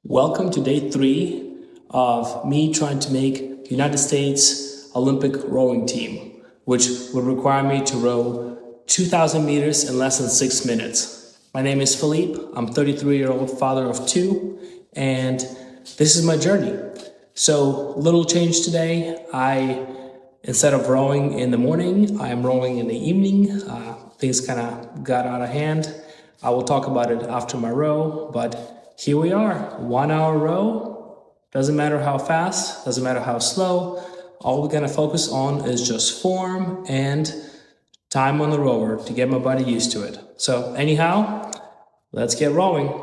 Welcome to day 3 of me trying to make United States Olympic rowing team, which would require me to row 2,000 meters in less than 6 minutes. My name is Philippe. I'm a 33-year-old father of 2, and this is my journey. So, little change today. Instead of rowing in the morning, I am rowing in the evening. Things kind of got out of hand. I will talk about it after my row, but here we are, 1 hour row. Doesn't matter how fast, doesn't matter how slow. All we're gonna focus on is just form and time on the rower to get my body used to it. So anyhow, let's get rowing.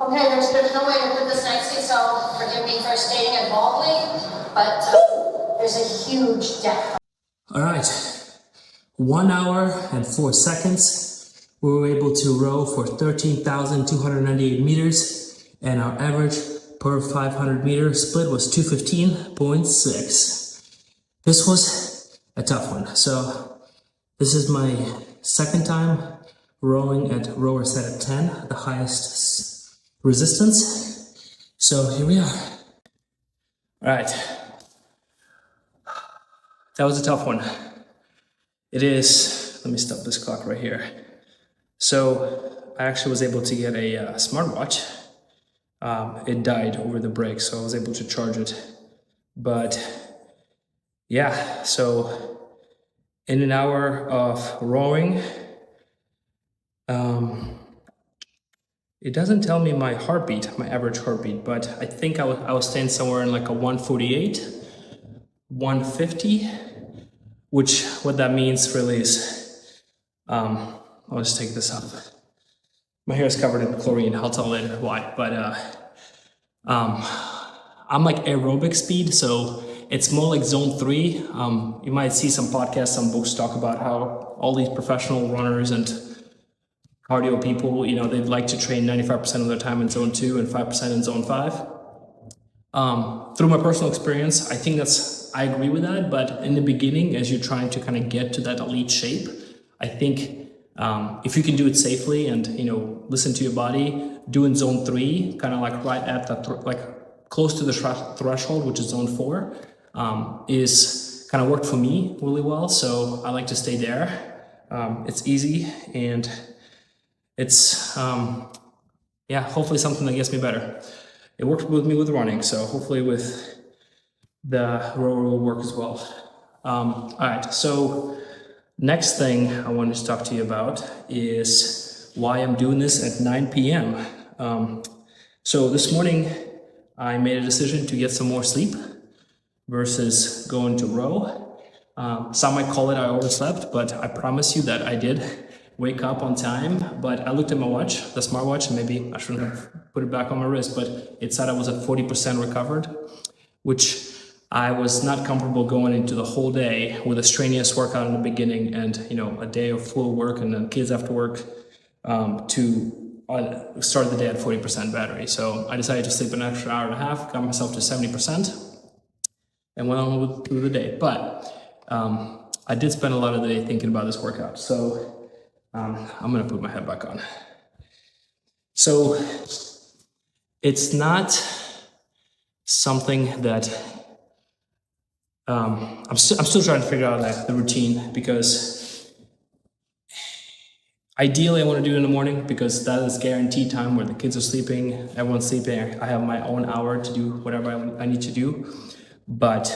Okay, there's no way to put this nicely, so forgive me for stating it baldly, but there's a huge depth. All right, 1 hour and 4 seconds. We were able to row for 13,298 meters, and our average per 500 meter split was 215.6. This was a tough one. So this is my second time rowing at rower set at 10, the highest resistance. So here we are. All right. That was a tough one. It is, let me stop this clock right here. So I actually was able to get a smartwatch. It died over the break, so I was able to charge it. But yeah, so in an hour of rowing, it doesn't tell me my heartbeat, my average heartbeat, but I think I was staying somewhere in like a 148, 150, which what that means really is, I'll just take this off. My hair is covered in chlorine, I'll tell later why, but I'm like aerobic speed, so it's more like zone 3. You might see some podcasts, some books talk about how all these professional runners and cardio people, you know, they'd like to train 95% of their time in zone 2 and 5% in zone 5. Through my personal experience, I think I agree with that, but in the beginning, as you're trying to kind of get to that elite shape, I think if you can do it safely and, you know, listen to your body, doing zone 3, kind of like right at the, like close to the threshold, which is zone 4, is kind of worked for me really well. So I like to stay there. It's easy and it's, yeah, hopefully something that gets me better. It worked with me with running, so hopefully with the rower will work as well. All right, so next thing I wanted to talk to you about is why I'm doing this at 9 p.m. So this morning I made a decision to get some more sleep versus going to row. Some might call it I overslept, but I promise you that I did wake up on time. But I looked at my watch, the smartwatch, and maybe I shouldn't have put it back on my wrist, but it said I was at 40% recovered, which I was not comfortable going into the whole day with a strenuous workout in the beginning and, you know, a day of full work and then kids after work to start the day at 40% battery. So I decided to sleep an extra hour and a half, got myself to 70%, and went on through the day. But I did spend a lot of the day thinking about this workout. So I'm gonna put my head back on. So it's not something that I'm still trying to figure out like the routine, because ideally I want to do it in the morning because that is guaranteed time where the kids are sleeping, everyone's sleeping. I have my own hour to do whatever I need to do, but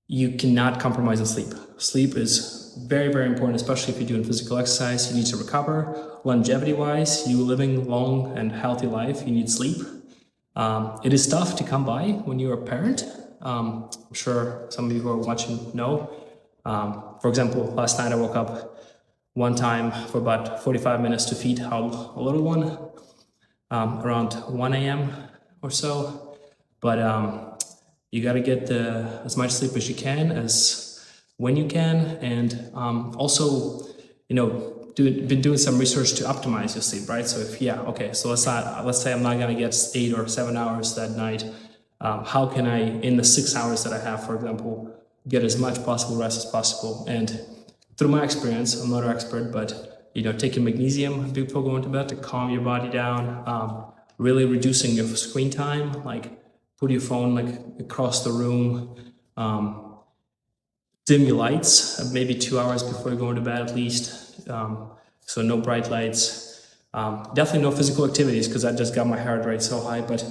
you cannot compromise on sleep. Sleep is very, very important, especially if you're doing physical exercise. You need to recover. Longevity-wise, you living long and healthy life, you need sleep. It is tough to come by when you're a parent. I'm sure some of you who are watching know. For example, last night I woke up one time for about 45 minutes to feed a little one, around 1 a.m. or so. But you got to get as much sleep as you can, as when you can, and also, you know, been doing some research to optimize your sleep, right? So so let's say I'm not gonna get 8 or 7 hours that night. How can I, in the 6 hours that I have, for example, get as much possible rest as possible? And through my experience, I'm not an expert, but, you know, taking magnesium before going to bed to calm your body down, really reducing your screen time, like put your phone like across the room, dim your lights, maybe 2 hours before you go to bed at least. So no bright lights. Definitely no physical activities because I just got my heart rate so high. But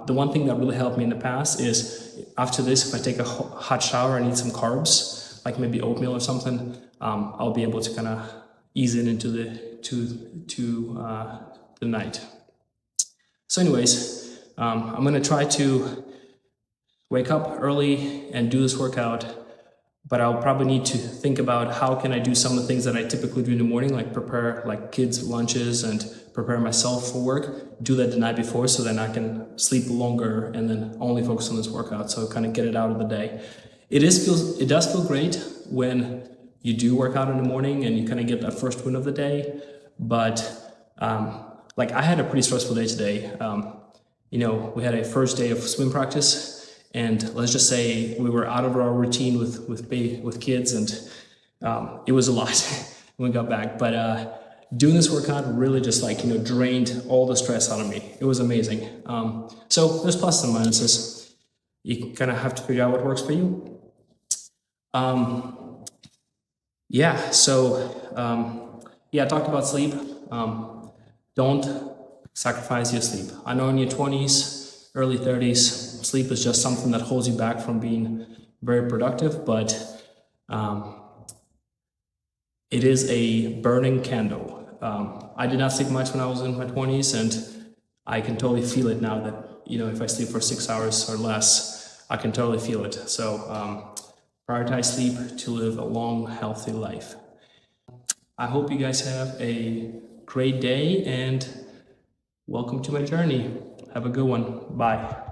the one thing that really helped me in the past is after this, if I take a hot shower and eat some carbs, like maybe oatmeal or something, I'll be able to kind of ease it into the night. So anyways, I'm gonna try to wake up early and do this workout, but I'll probably need to think about how can I do some of the things that I typically do in the morning, like prepare like kids' lunches and prepare myself for work, do that the night before so then I can sleep longer and then only focus on this workout, so kind of get it out of the day. It does feel great when you do work out in the morning and you kind of get that first win of the day, but like I had a pretty stressful day today. We had a first day of swim practice, and let's just say we were out of our routine with kids, and it was a lot when we got back. But doing this workout really just drained all the stress out of me. It was amazing. So there's pluses and minuses. You kind of have to figure out what works for you. I talked about sleep. Don't sacrifice your sleep. I know in your 20s, early 30s, sleep is just something that holds you back from being very productive, but it is a burning candle. I did not sleep much when I was in my 20s, and I can totally feel it now that, if I sleep for 6 hours or less, I can totally feel it. So prioritize sleep to live a long, healthy life. I hope you guys have a great day and welcome to my journey. Have a good one. Bye.